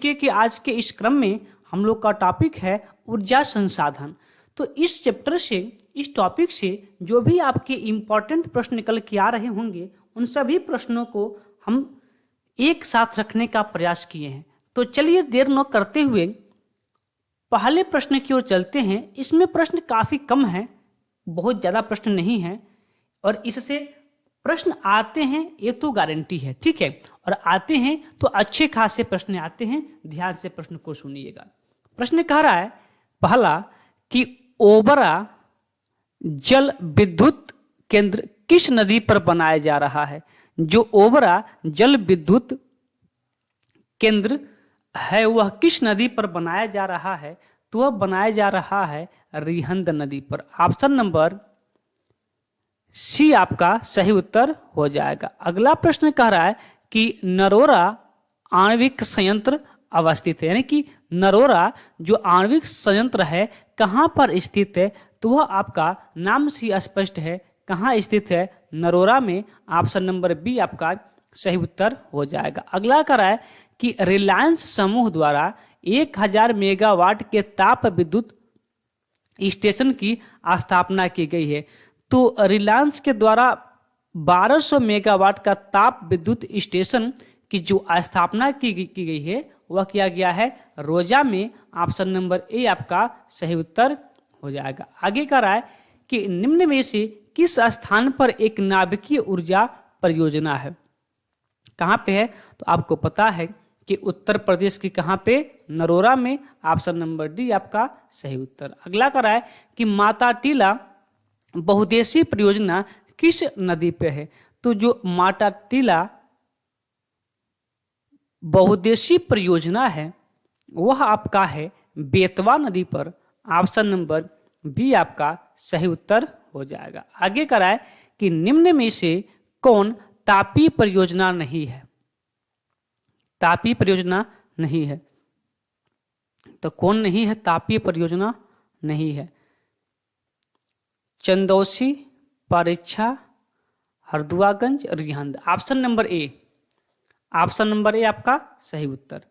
कि आज के इस क्रम में हम लोग का टॉपिक है ऊर्जा संसाधन। तो इस चैप्टर से, इस टॉपिक से जो भी आपके इम्पोर्टेंट प्रश्न निकल के आ रहे होंगे उन सभी प्रश्नों को हम एक साथ रखने का प्रयास किए हैं। तो चलिए देर न करते हुए पहले प्रश्न की ओर चलते हैं। इसमें प्रश्न काफ़ी कम है, बहुत ज़्यादा प्रश्न नहीं है और इससे प्रश्न आते हैं ये तो गारंटी है, ठीक है। और आते हैं तो अच्छे खासे प्रश्न आते हैं, ध्यान से प्रश्न को सुनिएगा। प्रश्न कह रहा है पहला कि ओबरा जल विद्युत केंद्र किस नदी पर बनाया जा रहा है। जो ओबरा जल विद्युत केंद्र है वह किस नदी पर बनाया जा रहा है, तो वह बनाया जा रहा है रिहंद नदी पर। ऑप्शन नंबर सी आपका सही उत्तर हो जाएगा। अगला प्रश्न कह रहा है कि नरोरा आणविक संयंत्र अवस्थित है, यानी कि नरोरा जो आणविक संयंत्र है कहाँ पर स्थित है, तो वह आपका नाम से स्पष्ट है कहाँ स्थित है, नरोरा में। ऑप्शन नंबर बी आपका सही उत्तर हो जाएगा। अगला कह रहा है कि रिलायंस समूह द्वारा 1000 मेगावाट के ताप विद्युत स्टेशन की स्थापना की गई है। तो रिलायंस के द्वारा 1200 मेगावाट का ताप विद्युत स्टेशन की जो स्थापना की गई है वह किया गया है रोजा में। ऑप्शन नंबर ए आपका सही उत्तर हो जाएगा। आगे कह रहा है कि निम्न में से किस स्थान पर एक नाभिकीय ऊर्जा परियोजना है। कहाँ पे है, तो आपको पता है कि उत्तर प्रदेश की कहाँ पे, नरोरा में। ऑप्शन नंबर डी आपका सही उत्तर। अगला कह रहा है कि माता टीला बहुउद्देशीय परियोजना किस नदी पे है। तो जो माता टीला बहुउद्देशीय परियोजना है वह आपका है बेतवा नदी पर। ऑप्शन नंबर बी आपका सही उत्तर हो जाएगा। आगे कह रहा है कि निम्न में से कौन तापी परियोजना नहीं है। तापी परियोजना नहीं है, तो कौन नहीं है, तापी परियोजना नहीं है। चंदौसी, परीक्षा, Harduaganj, Rihand. Option number A, option number A आपका सही उत्तर।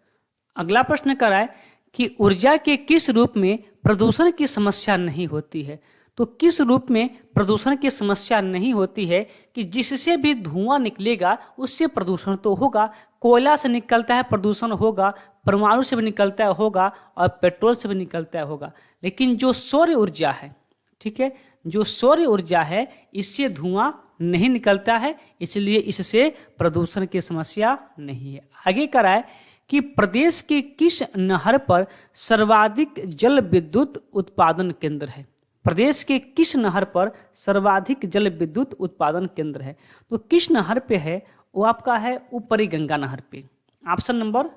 अगला प्रश्न कर रहा है कि ऊर्जा के किस रूप में प्रदूषण की समस्या नहीं होती है। तो किस रूप में प्रदूषण की समस्या नहीं होती है कि जिससे भी धुआं निकलेगा उससे प्रदूषण तो होगा। कोयला से निकलता है प्रदूषण होगा, परमाणु से भी निकलता होगा और पेट्रोल से भी निकलता होगा। लेकिन जो सौर ऊर्जा है, ठीक है, जो सौर ऊर्जा है इससे धुआं नहीं निकलता है, इसलिए इससे प्रदूषण की समस्या नहीं है। आगे कह रहा है कि प्रदेश के किस नहर पर सर्वाधिक जल विद्युत उत्पादन केंद्र है। प्रदेश के किस नहर पर सर्वाधिक जल विद्युत उत्पादन केंद्र है। तो किस नहर पे है, वो आपका है ऊपरी गंगा नहर पे। ऑप्शन नंबर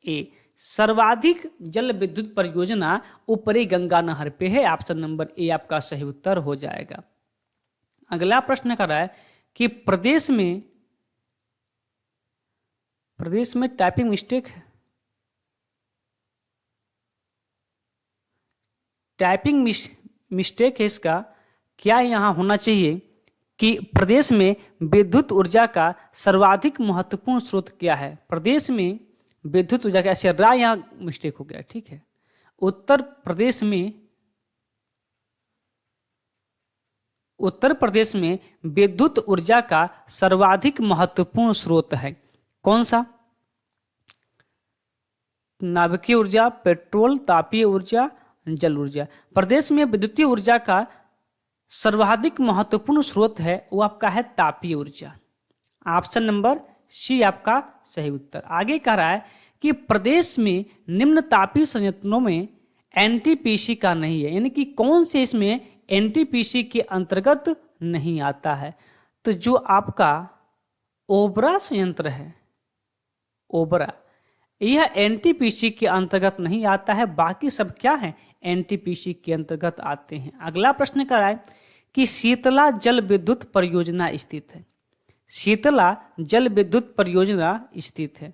ए, सर्वाधिक जल विद्युत परियोजना ऊपरी गंगा नहर पे है। ऑप्शन नंबर ए आपका सही उत्तर हो जाएगा। अगला प्रश्न कर रहा है कि प्रदेश में टाइपिंग मिस्टेक है। टाइपिंग मिस्टेक है इसका। क्या यहाँ होना चाहिए कि प्रदेश में विद्युत ऊर्जा का सर्वाधिक महत्वपूर्ण स्रोत क्या है। प्रदेश में विद्युत ऊर्जा का, ऐसे रा यहाँ मिस्टेक हो गया, ठीक है। उत्तर प्रदेश में विद्युत ऊर्जा का सर्वाधिक महत्वपूर्ण स्रोत है कौन सा। नाभिकीय ऊर्जा, पेट्रोल, तापीय ऊर्जा, जल ऊर्जा। प्रदेश में विद्युतीय ऊर्जा का सर्वाधिक महत्वपूर्ण स्रोत है वो आपका है तापीय ऊर्जा। ऑप्शन नंबर सी आपका सही उत्तर। आगे कह रहा है कि प्रदेश में निम्न तापीय संयंत्रों में एनटीपीसी का नहीं है, यानी कि कौन से इसमें एनटीपीसी के अंतर्गत नहीं आता है। तो जो आपका ओबरा संयंत्र है, ओबरा, यह एनटीपीसी के अंतर्गत नहीं आता है। बाकी सब क्या है, एनटीपीसी के अंतर्गत आते हैं। अगला प्रश्न कर रहा है कि शीतला जल विद्युत परियोजना स्थित है। शीतला जल विद्युत परियोजना स्थित है,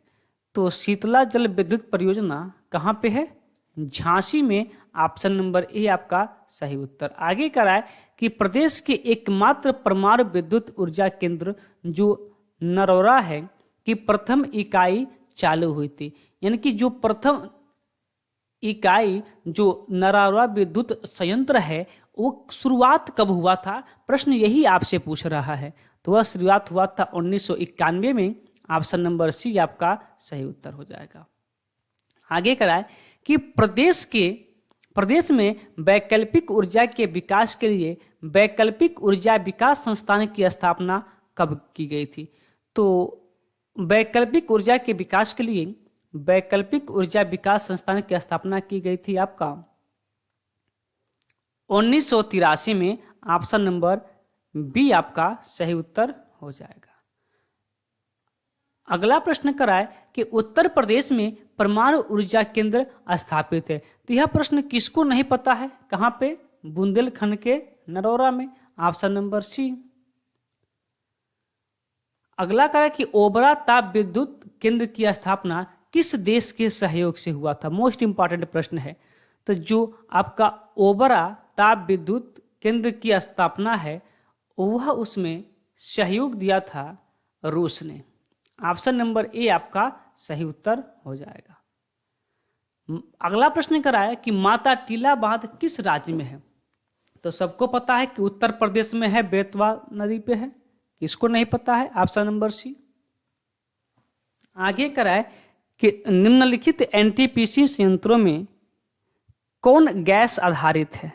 तो शीतला जल विद्युत परियोजना कहाँ पे है, झांसी में। ऑप्शन नंबर ए आपका सही उत्तर। आगे कह रहा है कि प्रदेश के एकमात्र परमाणु विद्युत ऊर्जा केंद्र जो नरोरा है की प्रथम इकाई चालू हुई थी, यानी कि जो प्रथम इकाई जो नरौरा विद्युत संयंत्र है वो शुरुआत कब हुआ था, प्रश्न यही आपसे पूछ रहा है। तो वह शुरुआत हुआ था 1991 में। ऑप्शन नंबर सी आपका सही उत्तर हो जाएगा। आगे कराए कि प्रदेश में वैकल्पिक ऊर्जा के विकास के लिए वैकल्पिक ऊर्जा विकास संस्थान की स्थापना कब की गई थी। तो वैकल्पिक ऊर्जा के विकास के लिए वैकल्पिक ऊर्जा विकास संस्थान की स्थापना की गई थी आपका 1983 में। ऑप्शन नंबर बी आपका सही उत्तर हो जाएगा। अगला प्रश्न कराए कि उत्तर प्रदेश में परमाणु ऊर्जा केंद्र स्थापित है। तो यह प्रश्न किसको नहीं पता है, कहाँ पे, बुंदेलखंड के नरौरा में। Option number C. अगला कराए कि ओबरा ताप विद्युत केंद्र की स्थापना किस देश के सहयोग से हुआ था। मोस्ट इंपॉर्टेंट प्रश्न है। तो जो आपका ओबरा ताप विद्युत केंद्र की स्थापना है वह उसमें सहयोग दिया था रूस ने। ऑप्शन नंबर ए आपका सही उत्तर हो जाएगा। अगला प्रश्न कराया कि माता टीला बांध किस राज्य में है। तो सबको पता है कि उत्तर प्रदेश में है, बेतवा नदी पे है। किसको नहीं पता है, ऑप्शन नंबर सी। आगे कराए कि निम्नलिखित एनटीपीसी संयंत्रों में कौन गैस आधारित है,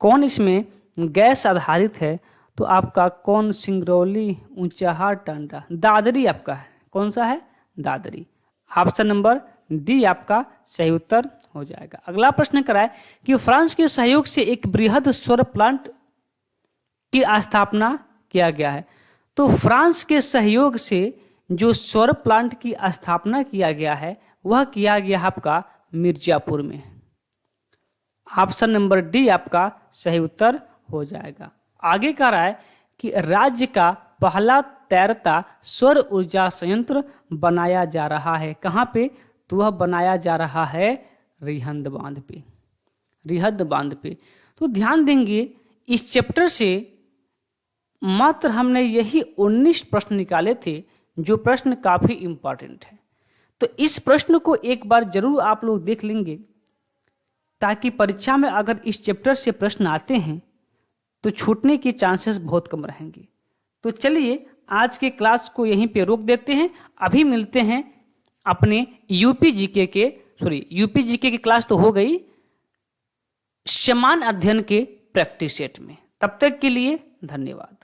कौन इसमें गैस आधारित है। तो आपका कौन, सिंगरौली, ऊंचाहार, टांडा, दादरी आपका है। कौन सा है, दादरी। ऑप्शन नंबर डी आपका सही उत्तर हो जाएगा। अगला प्रश्न कराए कि फ्रांस के सहयोग से एक बृहद सौर प्लांट की स्थापना किया गया है। तो फ्रांस के सहयोग से जो सौर प्लांट की स्थापना किया गया है वह किया गया आपका मिर्जापुर में। ऑप्शन नंबर डी आपका सही उत्तर हो जाएगा। आगे कह रहा है कि राज्य का पहला तैरता सौर ऊर्जा संयंत्र बनाया जा रहा है। कहाँ पे, तो वह बनाया जा रहा है रिहंद बांध पे, रिहंद बांध पे। तो ध्यान देंगे इस चैप्टर से मात्र हमने यही 19 प्रश्न निकाले थे जो प्रश्न काफी इंपॉर्टेंट है। तो इस प्रश्न को एक बार जरूर आप लोग देख लेंगे ताकि परीक्षा में अगर इस चैप्टर से प्रश्न आते हैं तो छूटने के चांसेस बहुत कम रहेंगे। तो चलिए आज के क्लास को यहीं पे रोक देते हैं। अभी मिलते हैं अपने यूपी जीके की क्लास तो हो गई, समान अध्ययन के प्रैक्टिस सेट में। तब तक के लिए धन्यवाद।